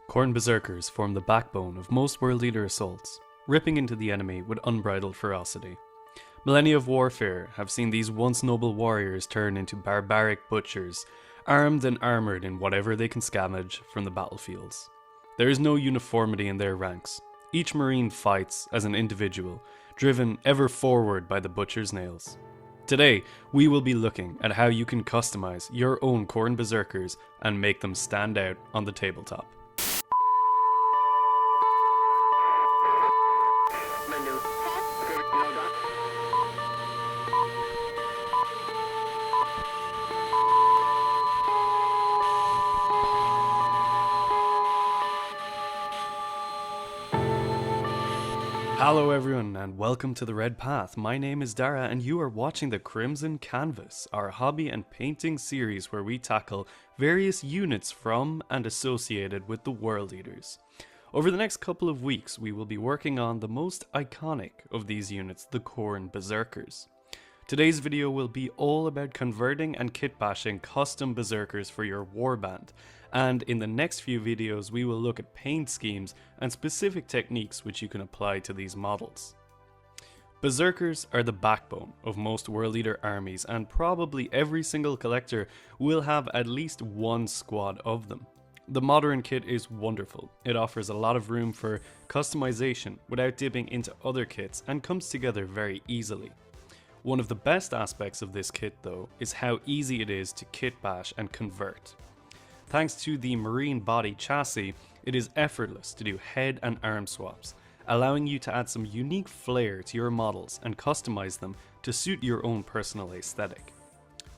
Khorne berserkers form the backbone of most world leader assaults, ripping into the enemy with unbridled ferocity. Millennia of warfare have seen these once noble warriors turn into barbaric butchers, armed and armoured in whatever they can scavenge from the battlefields. There is no uniformity in their ranks. Each marine fights as an individual, driven ever forward by the butcher's nails. Today, we will be looking at how you can customize your own Khorne berserkers and make them stand out on the tabletop. Hello everyone and welcome to the Red Path. My name is Dara and you are watching the Crimson Canvas, our hobby and painting series where we tackle various units from and associated with the World Eaters. Over the next couple of weeks we will be working on the most iconic of these units, the Khorne berserkers. Today's video will be all about converting and kitbashing custom berserkers for your warband, and in the next few videos we will look at paint schemes and specific techniques which you can apply to these models. Berserkers are the backbone of most World Eater armies, and probably every single collector will have at least one squad of them. The modern kit is wonderful. It offers a lot of room for customization without dipping into other kits and comes together very easily. One of the best aspects of this kit though is how easy it is to kitbash and convert. Thanks to the marine body chassis, it is effortless to do head and arm swaps, allowing you to add some unique flair to your models and customize them to suit your own personal aesthetic.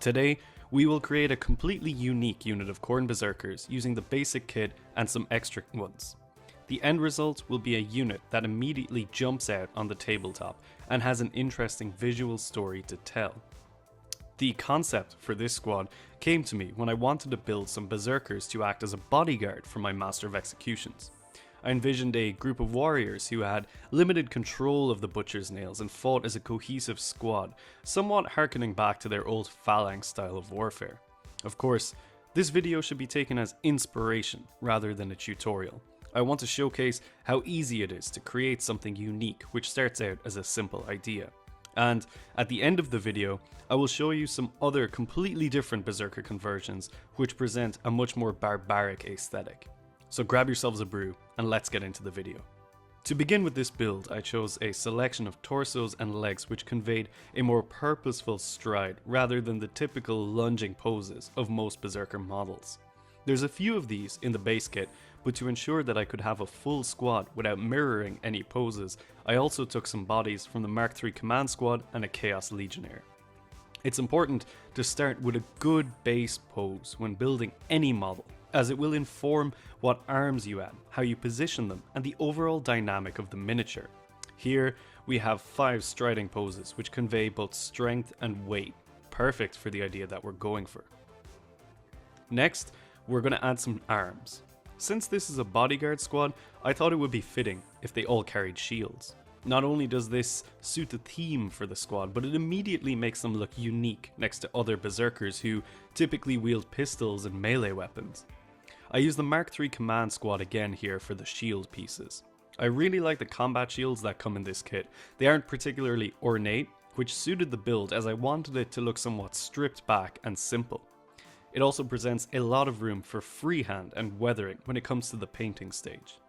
Today, we will create a completely unique unit of Khorne berserkers using the basic kit and some extra ones. The end result will be a unit that immediately jumps out on the tabletop and has an interesting visual story to tell. The concept for this squad came to me when I wanted to build some berserkers to act as a bodyguard for my Master of Executions. I envisioned a group of warriors who had limited control of the butcher's nails and fought as a cohesive squad, somewhat harkening back to their old phalanx style of warfare. Of course, this video should be taken as inspiration rather than a tutorial. I want to showcase how easy it is to create something unique which starts out as a simple idea. And at the end of the video, I will show you some other completely different berserker conversions which present a much more barbaric aesthetic. So grab yourselves a brew and let's get into the video. To begin with this build, I chose a selection of torsos and legs which conveyed a more purposeful stride rather than the typical lunging poses of most berserker models. There's a few of these in the base kit, but to ensure that I could have a full squad without mirroring any poses, I also took some bodies from the Mark III Command Squad and a Chaos Legionnaire. It's important to start with a good base pose when building any model, as it will inform what arms you add, how you position them, and the overall dynamic of the miniature. Here we have 5 striding poses which convey both strength and weight, perfect for the idea that we're going for. Next, we're going to add some arms. Since this is a bodyguard squad, I thought it would be fitting if they all carried shields. Not only does this suit the theme for the squad, but it immediately makes them look unique next to other berserkers who typically wield pistols and melee weapons. I use the Mark III Command Squad again here for the shield pieces. I really like the combat shields that come in this kit. They aren't particularly ornate, which suited the build as I wanted it to look somewhat stripped back and simple. It also presents a lot of room for freehand and weathering when it comes to the painting stage.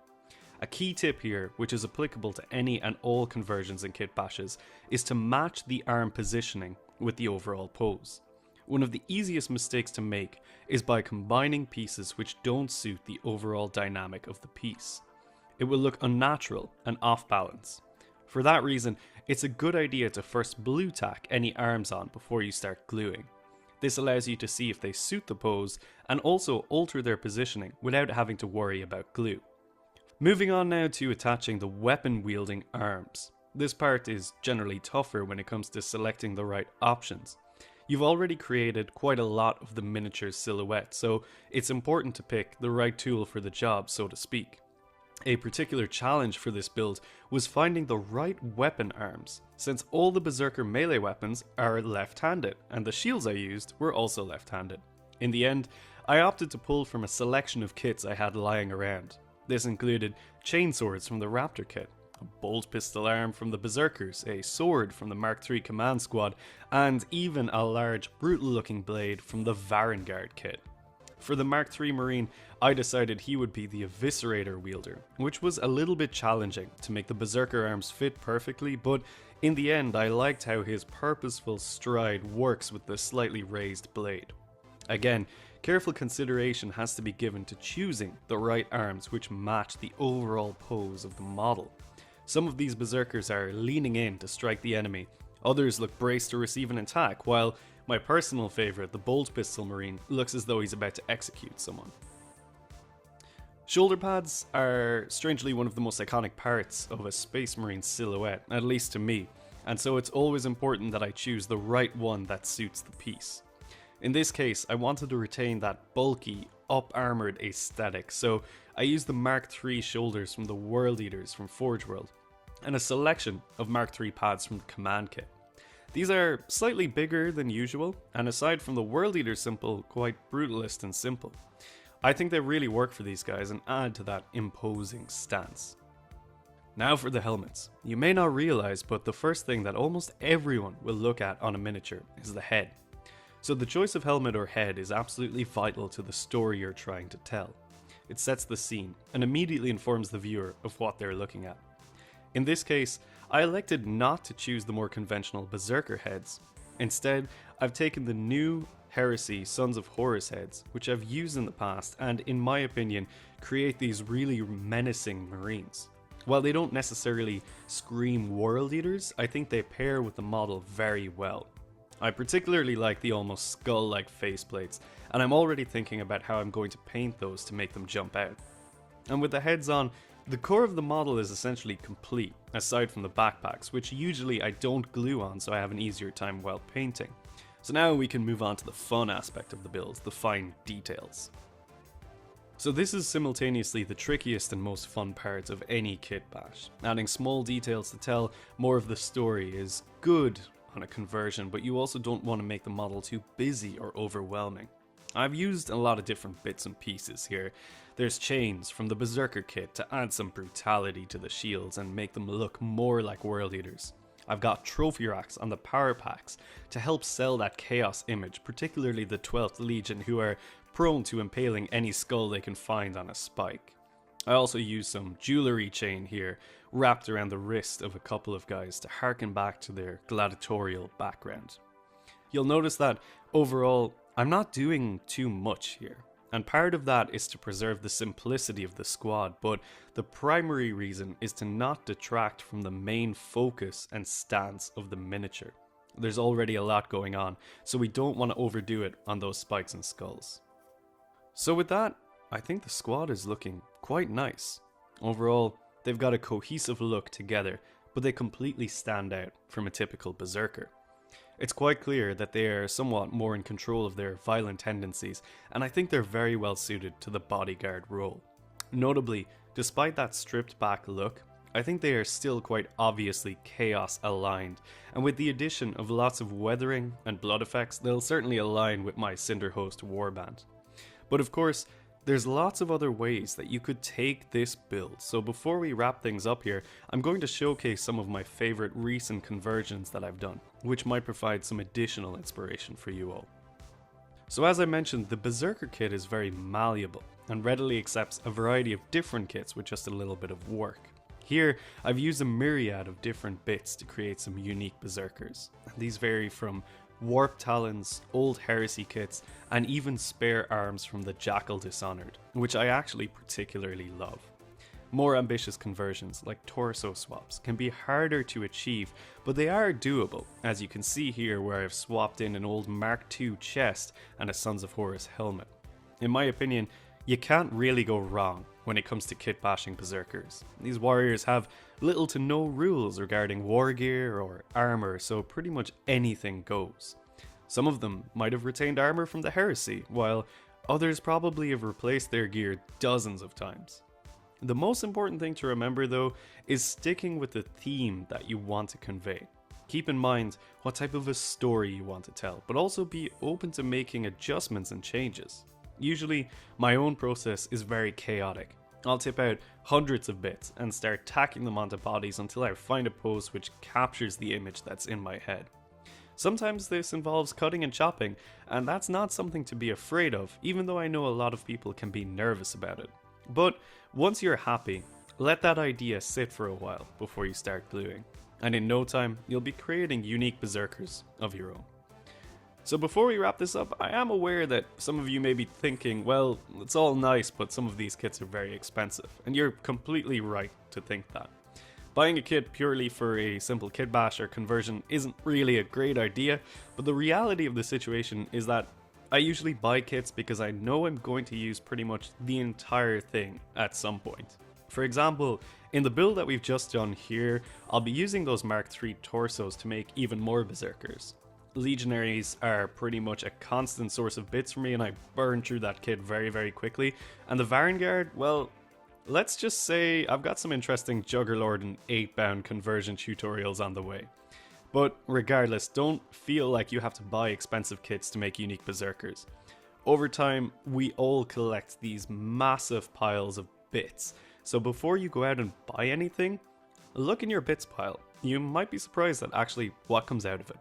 A key tip here, which is applicable to any and all conversions and kit bashes, is to match the arm positioning with the overall pose. One of the easiest mistakes to make is by combining pieces which don't suit the overall dynamic of the piece. It will look unnatural and off balance. For that reason, it's a good idea to first blue tack any arms on before you start gluing. This allows you to see if they suit the pose and also alter their positioning without having to worry about glue. Moving on now to attaching the weapon wielding arms. This part is generally tougher when it comes to selecting the right options. You've already created quite a lot of the miniature silhouette, so it's important to pick the right tool for the job, so to speak. A particular challenge for this build was finding the right weapon arms, since all the berserker melee weapons are left-handed, and the shields I used were also left-handed. In the end, I opted to pull from a selection of kits I had lying around. This included chainswords from the Raptor kit, a bolt pistol arm from the Berserkers, a sword from the Mark III Command Squad, and even a large, brutal-looking blade from the Varangard kit. For the Mark III Marine, I decided he would be the Eviscerator wielder, which was a little bit challenging to make the Berserker arms fit perfectly, but in the end I liked how his purposeful stride works with the slightly raised blade. Again, careful consideration has to be given to choosing the right arms which match the overall pose of the model. Some of these Berserkers are leaning in to strike the enemy, others look braced to receive an attack, while my personal favourite, the Bolt Pistol Marine, looks as though he's about to execute someone. Shoulder pads are strangely one of the most iconic parts of a Space Marine silhouette, at least to me, and so it's always important that I choose the right one that suits the piece. In this case, I wanted to retain that bulky, up-armoured aesthetic, so I used the Mark III shoulders from the World Eaters from Forge World, and a selection of Mark III pads from the Command Kit. These are slightly bigger than usual, and aside from the World Eater symbol, quite brutalist and simple. I think they really work for these guys and add to that imposing stance. Now for the helmets. You may not realise, but the first thing that almost everyone will look at on a miniature is the head. So the choice of helmet or head is absolutely vital to the story you're trying to tell. It sets the scene and immediately informs the viewer of what they're looking at. In this case, I elected not to choose the more conventional Berserker heads. Instead, I've taken the new Heresy Sons of Horus heads, which I've used in the past and, in my opinion, create these really menacing Marines. While they don't necessarily scream World Eaters, I think they pair with the model very well. I particularly like the almost skull-like faceplates, and I'm already thinking about how I'm going to paint those to make them jump out. And with the heads on, the core of the model is essentially complete, aside from the backpacks, which usually I don't glue on so I have an easier time while painting. So now we can move on to the fun aspect of the build, the fine details. So this is simultaneously the trickiest and most fun part of any kit bash. Adding small details to tell more of the story is good on a conversion, but you also don't want to make the model too busy or overwhelming. I've used a lot of different bits and pieces here. There's chains from the Berserker kit to add some brutality to the shields and make them look more like World Eaters. I've got trophy racks on the power packs to help sell that chaos image, particularly the 12th Legion, who are prone to impaling any skull they can find on a spike. I also use some jewellery chain here, wrapped around the wrist of a couple of guys to harken back to their gladiatorial background. You'll notice that overall, I'm not doing too much here, and part of that is to preserve the simplicity of the squad, but the primary reason is to not detract from the main focus and stance of the miniature. There's already a lot going on, so we don't want to overdo it on those spikes and skulls. So with that, I think the squad is looking quite nice. Overall, they've got a cohesive look together, but they completely stand out from a typical Berserker. It's quite clear that they are somewhat more in control of their violent tendencies, and I think they're very well suited to the bodyguard role. Notably, despite that stripped back look, I think they are still quite obviously chaos aligned, and with the addition of lots of weathering and blood effects, they'll certainly align with my Cinderhost warband. But of course, there's lots of other ways that you could take this build, so before we wrap things up here, I'm going to showcase some of my favourite recent conversions that I've done, which might provide some additional inspiration for you all. So as I mentioned, the Berserker kit is very malleable, and readily accepts a variety of different kits with just a little bit of work. Here, I've used a myriad of different bits to create some unique Berserkers. These vary from warp talons, old heresy kits, and even spare arms from the Jackal Dishonored, which I actually particularly love. More ambitious conversions, like torso swaps, can be harder to achieve, but they are doable, as you can see here where I've swapped in an old Mark II chest and a Sons of Horus helmet. In my opinion, you can't really go wrong when it comes to kit bashing Berserkers. These warriors have little to no rules regarding war gear or armor, so pretty much anything goes. Some of them might have retained armor from the Heresy, while others probably have replaced their gear dozens of times. The most important thing to remember though is sticking with the theme that you want to convey. Keep in mind what type of a story you want to tell, but also be open to making adjustments and changes. Usually, my own process is very chaotic, I'll tip out hundreds of bits and start tacking them onto bodies until I find a pose which captures the image that's in my head. Sometimes this involves cutting and chopping, and that's not something to be afraid of, even though I know a lot of people can be nervous about it. But once you're happy, let that idea sit for a while before you start gluing, and in no time, you'll be creating unique berserkers of your own. So before we wrap this up, I am aware that some of you may be thinking, well, it's all nice, but some of these kits are very expensive, and you're completely right to think that. Buying a kit purely for a simple kitbash or conversion isn't really a great idea, but the reality of the situation is that I usually buy kits because I know I'm going to use pretty much the entire thing at some point. For example, in the build that we've just done here, I'll be using those Mark III torsos to make even more berserkers. Legionaries are pretty much a constant source of bits for me, and I burn through that kit very quickly. And the Varangard, well, let's just say I've got some interesting Juggerlord and 8-bound conversion tutorials on the way. But regardless, don't feel like you have to buy expensive kits to make unique berserkers. Over time, we all collect these massive piles of bits, so before you go out and buy anything, look in your bits pile. You might be surprised at actually what comes out of it.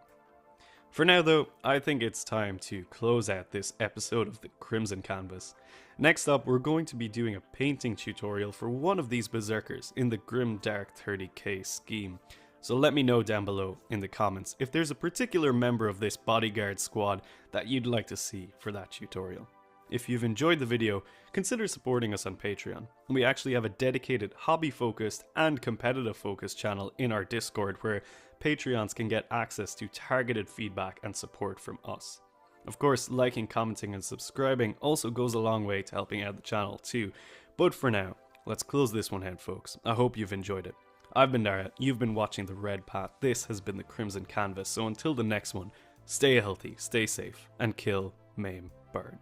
For now though, I think it's time to close out this episode of the Crimson Canvas. Next up, we're going to be doing a painting tutorial for one of these berserkers in the Grim Dark 30k scheme. So let me know down below in the comments if there's a particular member of this bodyguard squad that you'd like to see for that tutorial. If you've enjoyed the video, consider supporting us on Patreon. We actually have a dedicated hobby-focused and competitive-focused channel in our Discord where Patreons can get access to targeted feedback and support from us. Of course, liking, commenting and subscribing also goes a long way to helping out the channel too. But for now, let's close this one out, folks. I hope you've enjoyed it. I've been Dara, you've been watching The Red Path, this has been the Crimson Canvas, so until the next one, stay healthy, stay safe, and kill, maim, burn.